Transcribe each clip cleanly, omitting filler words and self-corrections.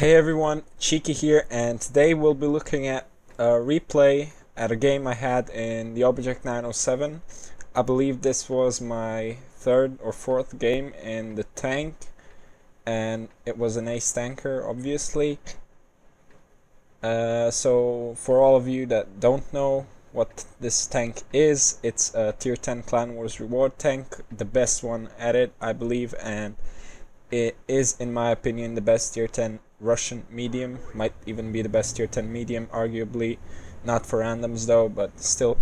Hey everyone, Cheeky here, and today we'll be looking at a replay at a game I had in the Object 907. I believe this was my third or fourth game in the tank, and it was an ace tanker, obviously. So for all of you that don't know what this tank is, it's a tier 10 Clan Wars reward tank, the best one at it, I believe, and it is, in my opinion, the best tier 10 Russian medium. Might even be the best tier 10 medium, arguably. Not for randoms though, but still.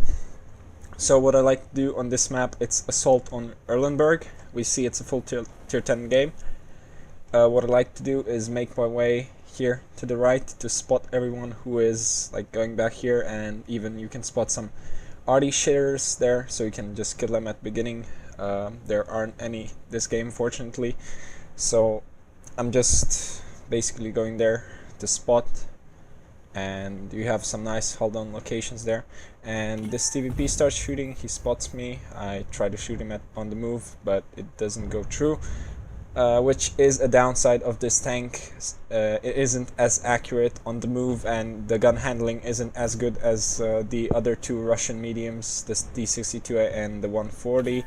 So what I like to do on this map, it's Assault on Erlenberg. We see it's a full tier 10 game. What I like to do is make my way here to the right to spot everyone who is like going back here, and even you can spot some arty shitters there, so you can just kill them at the beginning. There aren't any this game, fortunately. So I'm just basically going there to spot, and you have some nice hold on locations there. And this TVP starts shooting, he spots me, I try to shoot him on the move, but it doesn't go through, which is a downside of this tank. It isn't as accurate on the move, and the gun handling isn't as good as the other two Russian mediums, the D62 and the 140.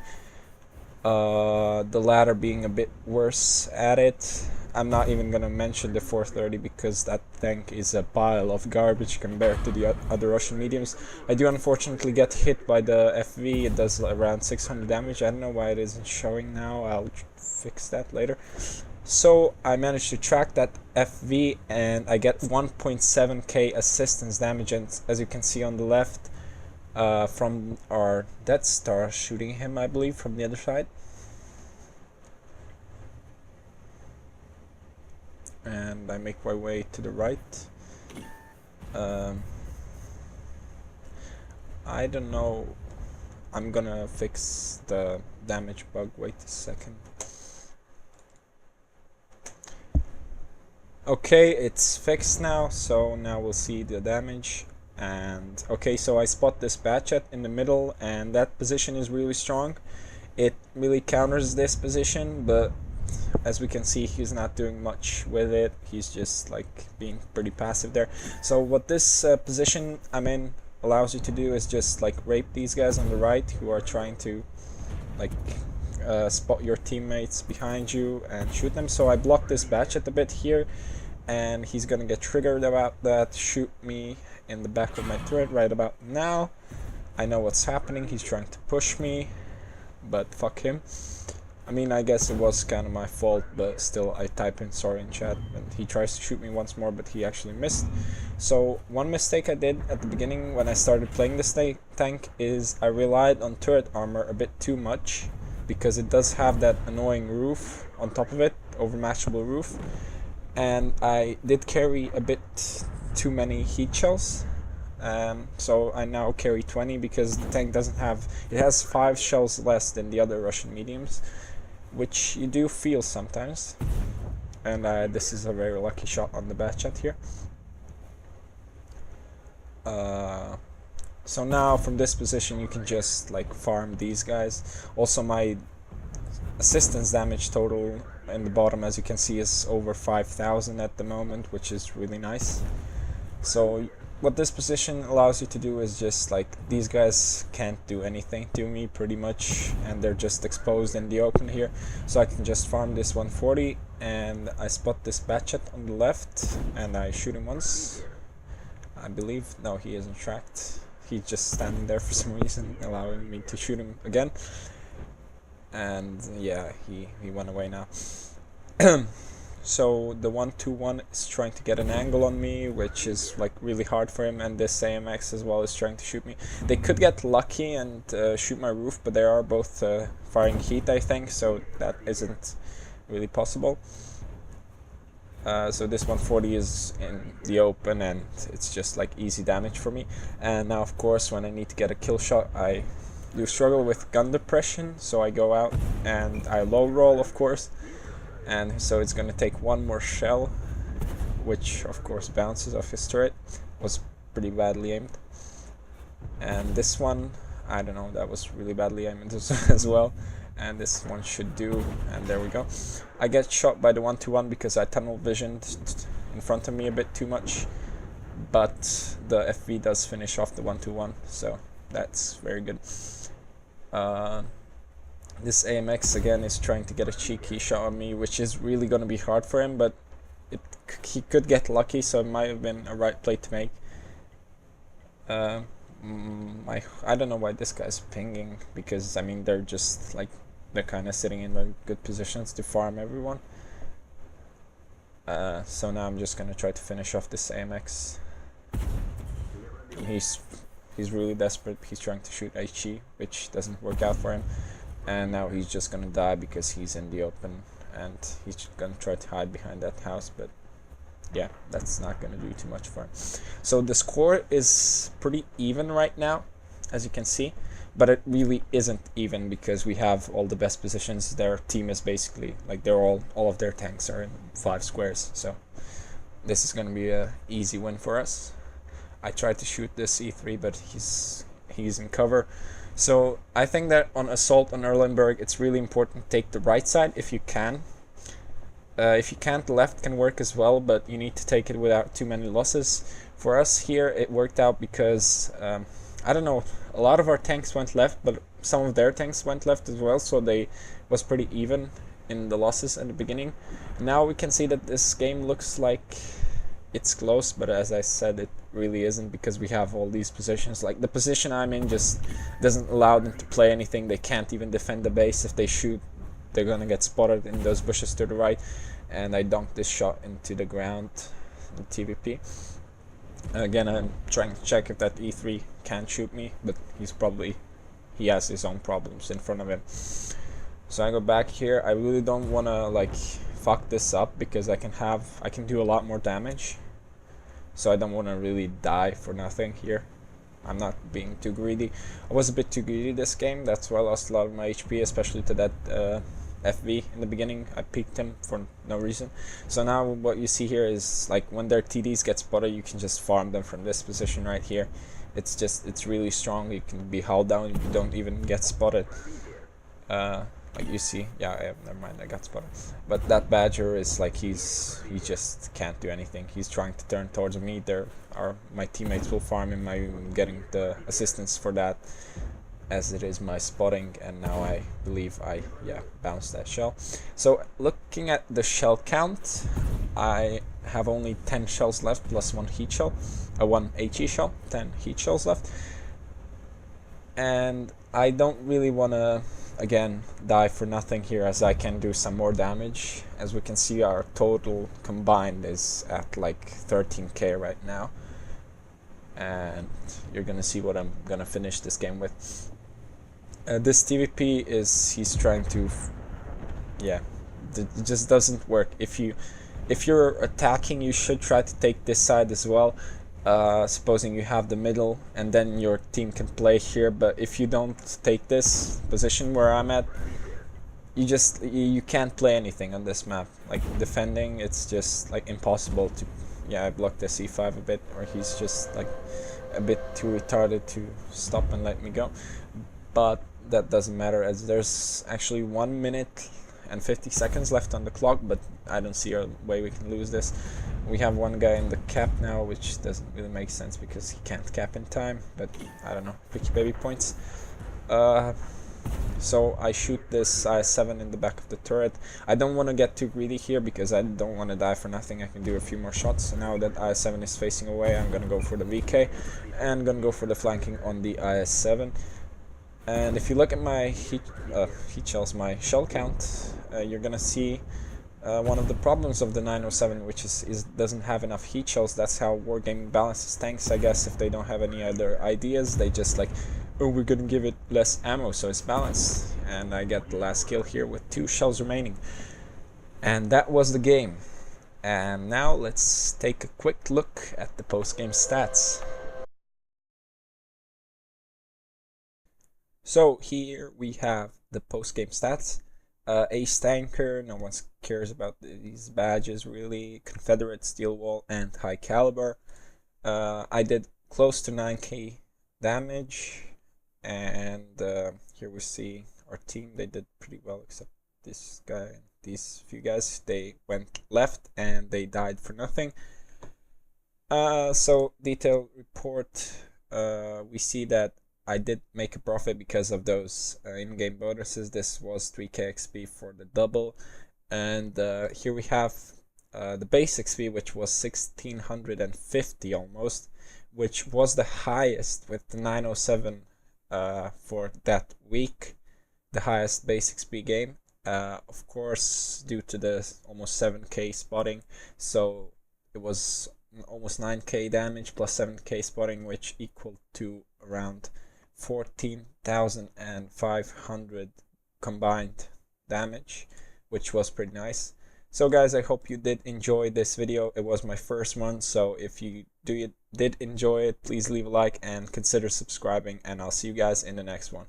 The latter being a bit worse at it. I'm not even gonna mention the 430 because that tank is a pile of garbage compared to the other Russian mediums. I do unfortunately get hit by the FV. It does around 600 damage. I don't know why it isn't showing now. I'll fix that later. So I managed to track that FV and I get 1.7k assistance damage, and as you can see on the left, from our Death Star shooting him, I believe, from the other side. And I make my way to the right. I don't know. I'm gonna fix the damage bug. Wait a second. Okay, it's fixed now, so now we'll see the damage. And okay, so I spot this Batchet in the middle, and that position is really strong. It really counters this position, but as we can see, he's not doing much with it. He's just like being pretty passive there. So what this position I'm in allows you to do is just like rape these guys on the right who are trying to like spot your teammates behind you and shoot them. So I block this Batchet a bit here, and he's gonna get triggered about that, shoot me in the back of my turret right about now. I know what's happening. He's trying to push me, but fuck him. I mean, I guess it was kind of my fault, but still, I type in sorry in chat, and he tries to shoot me once more, but he actually missed. So one mistake I did at the beginning when I started playing this tank is I relied on turret armor a bit too much, because it does have that annoying roof on top of it, overmatchable roof, and I did carry a bit too many heat shells. So I now carry 20 because the tank doesn't have, it has 5 shells less than the other Russian mediums, which you do feel sometimes. And this is a very lucky shot on the Batchet here. So now from this position you can just like farm these guys. Also my assistance damage total in the bottom, as you can see, is over 5,000 at the moment, which is really nice. So what this position allows you to do is just like, these guys can't do anything to me pretty much, and they're just exposed in the open here. So I can just farm this 140, and I spot this Batchet on the left, and I shoot him once, I believe. No, he isn't tracked. He's just standing there for some reason, allowing me to shoot him again. And yeah, he went away now. So the 121 is trying to get an angle on me, which is like really hard for him, and this AMX as well is trying to shoot me. They could get lucky and shoot my roof, but they are both firing heat, I think, so that isn't really possible. So this 140 is in the open, and it's just like easy damage for me. And now of course when I need to get a kill shot, I do struggle with gun depression, so I go out and I low roll, of course. And so it's gonna take one more shell, which of course bounces off his turret. Was pretty badly aimed. And this one, I don't know, that was really badly aimed as well. And this one should do, and there we go. I get shot by the 121 because I tunnel visioned in front of me a bit too much, but the FV does finish off the 1-2-1, so that's very good. This AMX again is trying to get a cheeky shot on me, which is really going to be hard for him, but he could get lucky, so it might have been a right play to make. I don't know why this guy's pinging, because I mean they're just like, they're kind of sitting in the good positions to farm everyone. So now I'm just gonna try to finish off this AMX. He's really desperate. He's trying to shoot HE, which doesn't work out for him, and now he's just gonna die because he's in the open, and he's gonna try to hide behind that house, but yeah, that's not gonna do too much for him. So the score is pretty even right now, as you can see, but it really isn't even because we have all the best positions. Their team is basically like, they're all of their tanks are in 5 squares, so this is gonna be a easy win for us. I tried to shoot this E3, but he's in cover. So I think that on assault on Erlenberg, it's really important to take the right side if you can. If you can't, the left can work as well, but you need to take it without too many losses. For us here, it worked out because, I don't know, a lot of our tanks went left, but some of their tanks went left as well, so they was pretty even in the losses at the beginning. Now we can see that this game looks like it's close, but as I said, it really isn't, because we have all these positions. Like the position I'm in just doesn't allow them to play anything. They can't even defend the base. If they shoot, they're gonna get spotted in those bushes to the right, and I dunked this shot into the ground in TVP. Again, I'm trying to check if that E3 can shoot me, but he has his own problems in front of him. So I go back here. I really don't want to like fuck this up, because I can do a lot more damage, so I don't want to really die for nothing here. I'm not being too greedy. I was a bit too greedy this game, that's why I lost a lot of my HP, especially to that FV in the beginning. I peeked him for no reason. So now what you see here is like when their TDs get spotted, you can just farm them from this position right here. It's really strong. You can be held down, you don't even get spotted. Like you see, yeah, never mind, I got spotted. But that Badger is like, he just can't do anything. He's trying to turn towards me. My teammates will farm him. I'm getting the assistance for that, as it is my spotting, and now I believe I bounced that shell. So looking at the shell count, I have only 10 shells left plus 1 heat shell, 1 HE shell, 10 heat shells left, and I don't really want to again die for nothing here, as I can do some more damage. As we can see, our total combined is at like 13k right now, and you're gonna see what I'm gonna finish this game with. This TVP he's trying to, it just doesn't work. If you're attacking, you should try to take this side as well, supposing you have the middle, and then your team can play here. But if you don't take this position where I'm at, you can't play anything on this map. Like defending, it's just like impossible to. I blocked the C5 a bit, or he's just like a bit too retarded to stop and let me go. But that doesn't matter, as there's actually 1 minute and 50 seconds left on the clock, but I don't see a way we can lose this. We have one guy in the cap now, which doesn't really make sense because he can't cap in time, but I don't know, picky baby points. So I shoot this IS-7 in the back of the turret. I don't want to get too greedy here because I don't want to die for nothing. I can do a few more shots. So now that IS-7 is facing away, I'm gonna go for the VK and gonna go for the flanking on the IS-7. And if you look at my heat shells, my shell count, you're gonna see one of the problems of the 907, which is doesn't have enough heat shells. That's how Wargaming balances tanks, I guess. If they don't have any other ideas, they just like, oh, we're gonna give it less ammo, so it's balanced. And I get the last kill here with 2 shells remaining. And that was the game. And now let's take a quick look at the post-game stats. So here we have the post-game stats. Ace Tanker, no one cares about these badges really. Confederate, Steel Wall, and High Caliber. I did close to 9k damage, and here we see our team. They did pretty well, except this guy and these few guys, they went left and they died for nothing. So detailed report, we see that I did make a profit because of those in-game bonuses. This was 3k XP for the double, and here we have the base XP, which was 1650 almost, which was the highest with the 907 for that week, the highest base XP game. Of course, due to the almost 7k spotting, so it was almost 9k damage plus 7k spotting, which equal to around 14,500 combined damage, which was pretty nice. So guys, I hope you did enjoy this video. It was my first one, so if you did enjoy it, please leave a like and consider subscribing, and I'll see you guys in the next one.